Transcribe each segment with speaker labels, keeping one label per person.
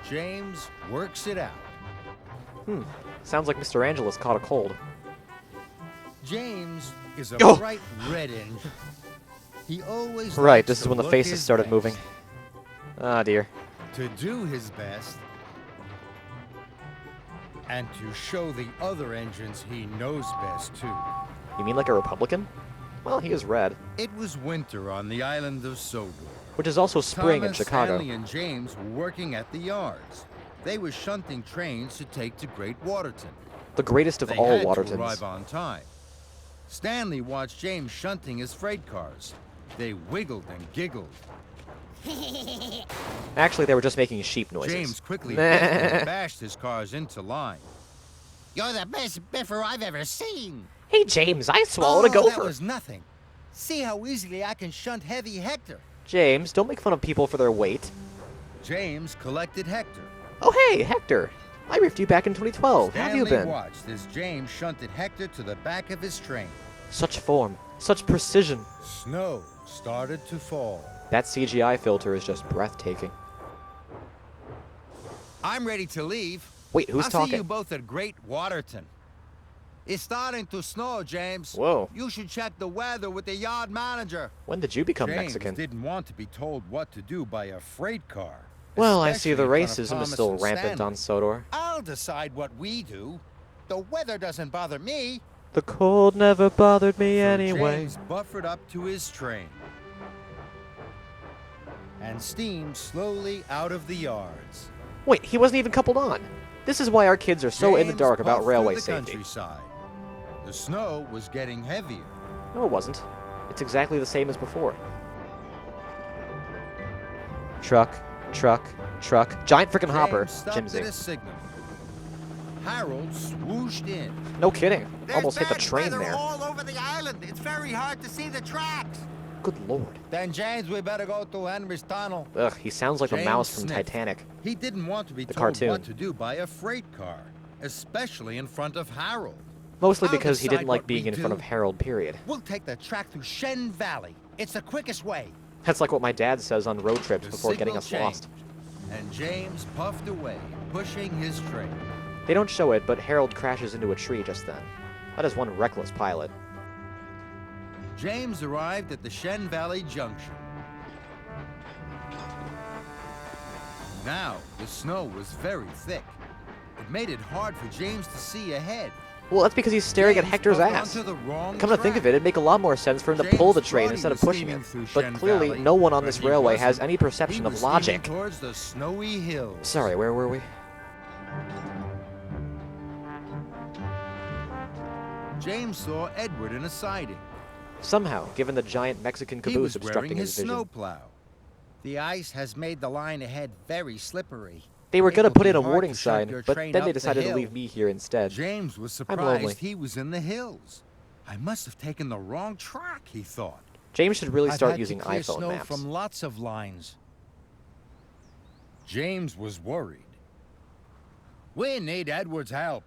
Speaker 1: James works it out.
Speaker 2: Sounds like Mr. Angelus caught a cold.
Speaker 1: James is a
Speaker 2: Oh!
Speaker 1: bright red engine. He always
Speaker 2: Right,
Speaker 1: likes
Speaker 2: this is
Speaker 1: to
Speaker 2: when the
Speaker 1: look
Speaker 2: faces
Speaker 1: his
Speaker 2: started
Speaker 1: best,
Speaker 2: moving. Ah, dear.
Speaker 1: to do his best, and to show the other engines he knows best too.
Speaker 2: You mean like a Republican? Well, he is red,
Speaker 1: It was winter on the island of Sodor.
Speaker 2: which is also spring in
Speaker 1: Thomas,
Speaker 2: Chicago.
Speaker 1: Stanley, and James were working at the yards. They were shunting trains to take to Great Waterton.
Speaker 2: The greatest of
Speaker 1: They
Speaker 2: all
Speaker 1: had to
Speaker 2: Watertons.
Speaker 1: arrive on time. Stanley watched James shunting his freight cars. They wiggled and giggled.
Speaker 2: Actually, they were just making sheep noises.
Speaker 1: James quickly biffed and bashed his cars into line.
Speaker 3: You're the best biffer I've ever seen.
Speaker 2: Hey, James, I swallowed a
Speaker 1: That
Speaker 2: gopher.
Speaker 1: was nothing. See how easily I can shunt heavy Hector.
Speaker 2: James, don't make fun of people for their weight.
Speaker 1: James collected Hector.
Speaker 2: Oh, hey, Hector. I riffed you back in 2012. How have you
Speaker 1: Stanley
Speaker 2: been?
Speaker 1: watched as James shunted Hector to the back of his train.
Speaker 2: Such form, such precision.
Speaker 1: Snow started to fall.
Speaker 2: That CGI filter is just breathtaking.
Speaker 1: I'm ready to leave.
Speaker 2: Wait, who's
Speaker 1: I'll
Speaker 2: talking?
Speaker 1: see you both at Great Waterton. It's starting to snow, James.
Speaker 2: Whoa.
Speaker 1: You should check the weather with the yard manager.
Speaker 2: When did you become
Speaker 1: James
Speaker 2: Mexican?
Speaker 1: didn't want to be told what to do by a freight car.
Speaker 2: Well, I see the
Speaker 1: especially in front of
Speaker 2: racism
Speaker 1: Thomas
Speaker 2: is still
Speaker 1: and
Speaker 2: rampant
Speaker 1: Stanley.
Speaker 2: on Sodor.
Speaker 1: I'll decide what we do. The weather doesn't bother me.
Speaker 2: The cold never bothered me
Speaker 1: So
Speaker 2: anyway.
Speaker 1: James buffered up to his train and steamed slowly out of the yards.
Speaker 2: Wait, he wasn't even coupled on. This is why our kids are so in the
Speaker 1: James
Speaker 2: dark about
Speaker 1: puffed
Speaker 2: railway
Speaker 1: through the
Speaker 2: safety.
Speaker 1: countryside. The snow was getting heavier.
Speaker 2: No, it wasn't. It's exactly the same as before. Truck, truck, truck. Giant frickin' hopper.
Speaker 1: James stopped
Speaker 2: Jimsy.
Speaker 1: at a signal. Harold swooshed in.
Speaker 2: No kidding.
Speaker 3: There's
Speaker 2: Almost hit the
Speaker 3: bad
Speaker 2: train
Speaker 3: weather
Speaker 2: there.
Speaker 3: all over the island. It's very hard to see the tracks.
Speaker 2: Good lord.
Speaker 1: Then, James, we better go to Henry's tunnel.
Speaker 2: Ugh, he sounds like the
Speaker 1: James
Speaker 2: mouse from
Speaker 1: sniffed.
Speaker 2: Titanic.
Speaker 1: He didn't want to be
Speaker 2: The
Speaker 1: told
Speaker 2: cartoon.
Speaker 1: what to do by a freight car, especially in front of Harold.
Speaker 2: Mostly
Speaker 1: I'll
Speaker 2: because he
Speaker 1: decide
Speaker 2: didn't like
Speaker 1: what we
Speaker 2: being in front
Speaker 1: do.
Speaker 2: of Harold, period.
Speaker 1: We'll take the track through Shen Valley. It's the quickest way.
Speaker 2: That's like what my dad says on road trips
Speaker 1: The
Speaker 2: before getting
Speaker 1: signal
Speaker 2: us lost.
Speaker 1: changed, and James puffed away, pushing his train.
Speaker 2: They don't show it, but Harold crashes into a tree just then. That is one reckless pilot.
Speaker 1: James arrived at the Shen Valley Junction. Now, the snow was very thick. It made it hard for James to see ahead.
Speaker 2: Well, that's because he's staring at
Speaker 1: James
Speaker 2: Hector's
Speaker 1: puffed
Speaker 2: ass.
Speaker 1: onto the wrong
Speaker 2: Come to think
Speaker 1: track.
Speaker 2: of it, it'd make a lot more sense for him to
Speaker 1: James
Speaker 2: pull the train
Speaker 1: thought he
Speaker 2: instead of
Speaker 1: was
Speaker 2: pushing
Speaker 1: steaming
Speaker 2: it.
Speaker 1: through
Speaker 2: But
Speaker 1: Shen
Speaker 2: clearly,
Speaker 1: Valley,
Speaker 2: no one on
Speaker 1: but
Speaker 2: this
Speaker 1: he
Speaker 2: railway has
Speaker 1: wasn't.
Speaker 2: any perception
Speaker 1: He
Speaker 2: of
Speaker 1: was
Speaker 2: logic.
Speaker 1: steaming towards the snowy hills.
Speaker 2: Sorry, where were we?
Speaker 1: James saw Edward in a siding.
Speaker 2: Somehow, given the giant Mexican
Speaker 1: He
Speaker 2: caboose
Speaker 1: was wearing
Speaker 2: obstructing
Speaker 1: his
Speaker 2: his vision.
Speaker 1: snowplow. The ice has made the line ahead very slippery.
Speaker 2: They were
Speaker 1: It
Speaker 2: gonna
Speaker 1: will
Speaker 2: put
Speaker 1: be
Speaker 2: in a
Speaker 1: hard
Speaker 2: warning
Speaker 1: to shunt
Speaker 2: sign,
Speaker 1: your
Speaker 2: but
Speaker 1: train
Speaker 2: then
Speaker 1: up
Speaker 2: they
Speaker 1: the
Speaker 2: decided to
Speaker 1: hill.
Speaker 2: leave me here instead.
Speaker 1: James was
Speaker 2: lonely.
Speaker 1: surprised he was in the hills. I must have taken the wrong track, he thought.
Speaker 2: James should really
Speaker 1: I've
Speaker 2: start
Speaker 1: had
Speaker 2: using
Speaker 1: to clear
Speaker 2: iPhone
Speaker 1: snow
Speaker 2: maps.
Speaker 1: from lots of lines. James was worried. We need Edward's help.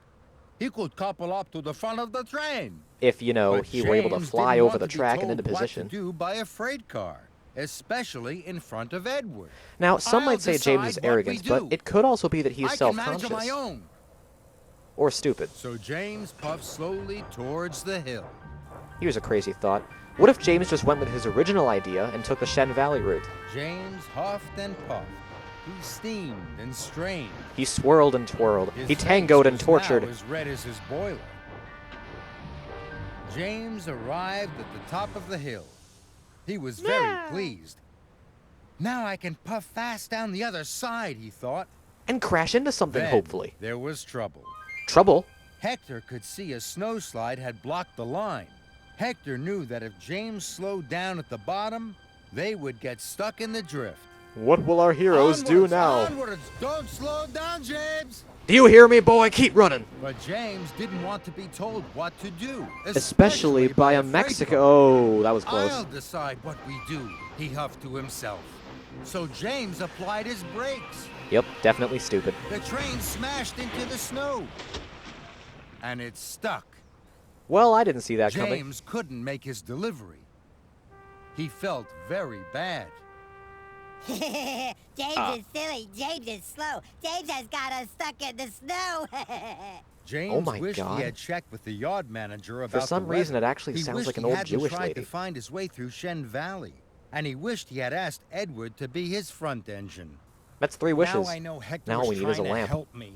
Speaker 1: He could couple up to the front of the train.
Speaker 2: If, you know,
Speaker 1: But
Speaker 2: he were able to
Speaker 1: James
Speaker 2: fly
Speaker 1: didn't
Speaker 2: over
Speaker 1: want
Speaker 2: the
Speaker 1: to be
Speaker 2: track and
Speaker 1: told
Speaker 2: into position.
Speaker 1: What to do by a freight car, especially in front of Edward.
Speaker 2: Now, some
Speaker 1: I'll
Speaker 2: might say James is
Speaker 1: decide what
Speaker 2: arrant,
Speaker 1: we
Speaker 2: but
Speaker 1: do.
Speaker 2: it could also be that he's
Speaker 1: I can manage on my
Speaker 2: self-conscious.
Speaker 1: own.
Speaker 2: Or stupid.
Speaker 1: So James puffed slowly towards the hill.
Speaker 2: Here's a crazy thought. What if James just went with his original idea and took the Shen Valley route?
Speaker 1: James huffed and puffed. He steamed and strained.
Speaker 2: He swirled and twirled.
Speaker 1: His
Speaker 2: He
Speaker 1: face
Speaker 2: tangoed and
Speaker 1: was
Speaker 2: tortured.
Speaker 1: now as red as his boiler. James arrived at the top of the hill. He was very pleased. Now I can puff fast down the other side, he thought.
Speaker 2: And crash into something,
Speaker 1: Then
Speaker 2: hopefully.
Speaker 1: there was trouble.
Speaker 2: Trouble?
Speaker 1: Hector could see a snowslide had blocked the line. Hector knew that if James slowed down at the bottom, they would get stuck in the drift.
Speaker 2: What will our heroes do
Speaker 1: Onwards,
Speaker 2: now?
Speaker 1: Onwards! Don't slow down, James!
Speaker 2: Do you hear me, boy? Keep running.
Speaker 1: But James didn't want to be told what to do,
Speaker 2: Especially by a
Speaker 1: freight
Speaker 2: Mexican.
Speaker 1: car.
Speaker 2: Oh, that was close.
Speaker 1: I'll decide what we do, he huffed to himself. So James applied his brakes.
Speaker 2: Yep, definitely stupid.
Speaker 1: The train smashed into the snow. And it stuck.
Speaker 2: Well, I didn't see that coming.
Speaker 1: James couldn't make his delivery. He felt very bad.
Speaker 4: James is silly. James is slow. James has got us stuck in the snow.
Speaker 1: James
Speaker 2: Oh my
Speaker 1: wished
Speaker 2: God.
Speaker 1: he had checked with the yard manager about
Speaker 2: For some
Speaker 1: the
Speaker 2: reason,
Speaker 1: weather.
Speaker 2: it actually
Speaker 1: He
Speaker 2: sounds
Speaker 1: wished
Speaker 2: like an
Speaker 1: he
Speaker 2: old
Speaker 1: hadn't
Speaker 2: Jewish
Speaker 1: tried
Speaker 2: lady.
Speaker 1: to find his way through Shen Valley, and he wished he had asked Edward to be his front engine.
Speaker 2: That's 3 wishes.
Speaker 1: Now I know Hector
Speaker 2: Now
Speaker 1: was
Speaker 2: all we need is a
Speaker 1: trying to
Speaker 2: lamp.
Speaker 1: help me.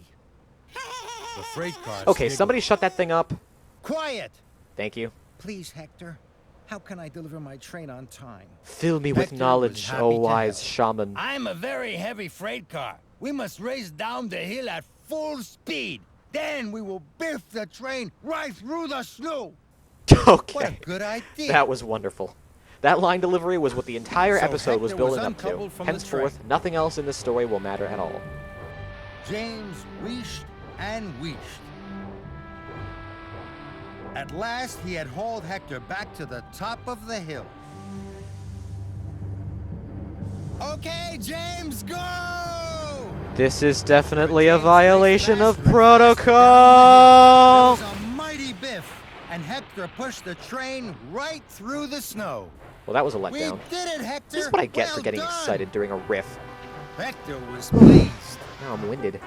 Speaker 1: The freight cars
Speaker 2: Okay,
Speaker 1: giggled.
Speaker 2: somebody shut that thing up.
Speaker 1: Quiet!
Speaker 2: Thank you.
Speaker 1: Please, Hector. How can I deliver my train on time?
Speaker 2: Fill me with
Speaker 1: Hector was
Speaker 2: knowledge,
Speaker 1: happy
Speaker 2: O
Speaker 1: to
Speaker 2: wise
Speaker 1: help.
Speaker 2: shaman.
Speaker 1: I'm a very heavy freight car. We must race down the hill at full speed. Then we will biff the train right through the snow. What a
Speaker 2: Okay.
Speaker 1: good idea.
Speaker 2: That was wonderful. That line delivery was what the entire
Speaker 1: So
Speaker 2: episode was
Speaker 1: Hector was
Speaker 2: building up to.
Speaker 1: uncoupled from the
Speaker 2: Henceforth,
Speaker 1: train.
Speaker 2: nothing else in this story will matter at all.
Speaker 1: James wished and wished. At last, he had hauled Hector back to the top of the hill. Okay, James, go!
Speaker 2: This is definitely a violation of
Speaker 1: There
Speaker 2: protocol!
Speaker 1: was a mighty biff, and Hector pushed the train right through the snow.
Speaker 2: Well, that was a
Speaker 1: We
Speaker 2: letdown.
Speaker 1: did it, Hector!
Speaker 2: This is what I get
Speaker 1: Well
Speaker 2: for getting
Speaker 1: done.
Speaker 2: excited during a riff.
Speaker 1: Hector was pleased.
Speaker 2: Now I'm winded.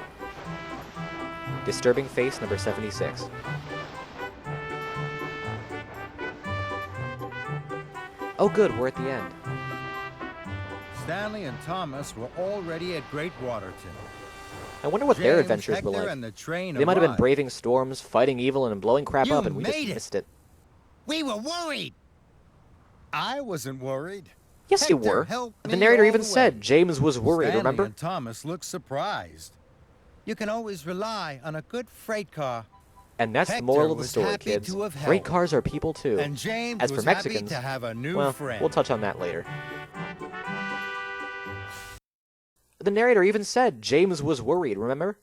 Speaker 2: Disturbing face number 76. Oh good, we're at the end.
Speaker 1: Stanley and Thomas were already at Great Waterton.
Speaker 2: I wonder what their
Speaker 1: James,
Speaker 2: adventures were
Speaker 1: Hector,
Speaker 2: like.
Speaker 1: and the train
Speaker 2: They might have been
Speaker 1: arrived.
Speaker 2: braving storms, fighting evil, and blowing crap
Speaker 1: You
Speaker 2: up, and we just
Speaker 1: made it.
Speaker 2: missed it.
Speaker 3: We were worried.
Speaker 1: I wasn't worried.
Speaker 2: Yes, you
Speaker 1: Hector
Speaker 2: were.
Speaker 1: helped
Speaker 2: The
Speaker 1: me
Speaker 2: narrator
Speaker 1: all
Speaker 2: even
Speaker 1: the way.
Speaker 2: said James was worried,
Speaker 1: Stanley
Speaker 2: remember?
Speaker 1: and Thomas looked surprised. You can always rely on a good freight car.
Speaker 2: And that's the
Speaker 1: Hector
Speaker 2: moral of the
Speaker 1: was
Speaker 2: story,
Speaker 1: happy
Speaker 2: kids.
Speaker 1: to have
Speaker 2: Freight
Speaker 1: helped.
Speaker 2: cars are people too.
Speaker 1: And James
Speaker 2: As for
Speaker 1: was
Speaker 2: Mexicans,
Speaker 1: happy to have a new
Speaker 2: well,
Speaker 1: friend.
Speaker 2: we'll touch on that later. The narrator even said James was worried, remember?